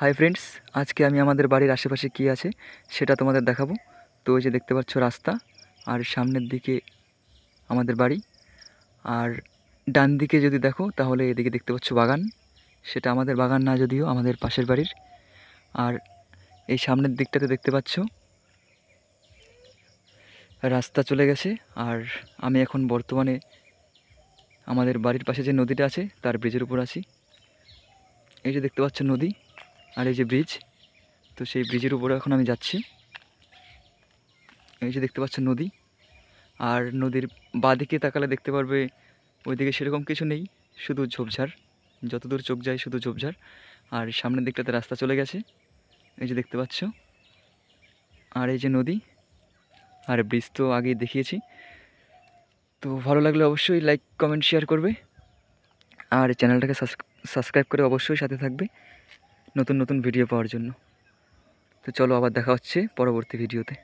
Hi friends, আজকে আমি আমাদের বাড়ির আশেপাশে কী আছে সেটা তোমাদের দেখাবো। তো ওই যে দেখতে পাচ্ছ রাস্তা, আর সামনের দিকে আমাদের বাড়ি, আর ডান দিকে যদি দেখো তাহলে এদিকে দেখতে পাচ্ছ বাগান। সেটা আমাদের বাগান না, যদিও আমাদের পাশের বাড়ির। আর এই সামনের দিকটাতে দেখতে পাচ্ছ রাস্তা চলে গেছে। আর আমি এখন বর্তমানে আমাদের বাড়ির পাশে যে নদীটা আছে তার ব্রিজের উপর আছি। এই যে দেখতে পাচ্ছ নদী, আর এই যে ব্রিজ। তো সেই ব্রিজের উপরে এখন আমি যাচ্ছি। এই যে দেখতে পাচ্ছ নদী, আর নদীর বাঁদিকে তাকালে দেখতে পারবে ওইদিকে সেরকম কিছু নেই, শুধু ঝোপঝাড়। যতদূর চোখ যায় শুধু ঝোপঝাড়। আর সামনের দিকটাতে রাস্তা চলে গেছে, এই যে দেখতে পাচ্ছ। আর এই যে নদী, আর ব্রিজ তো আগেই দেখিয়েছি। তো ভালো লাগলে অবশ্যই লাইক কমেন্ট শেয়ার করবে, আর চ্যানেলটাকে সাবস্ক্রাইব করে অবশ্যই সাথে থাকবে নতুন নতুন ভিডিও পাওয়ার জন্য। তো চলো, আবার দেখা হচ্ছে পরবর্তী ভিডিওতে।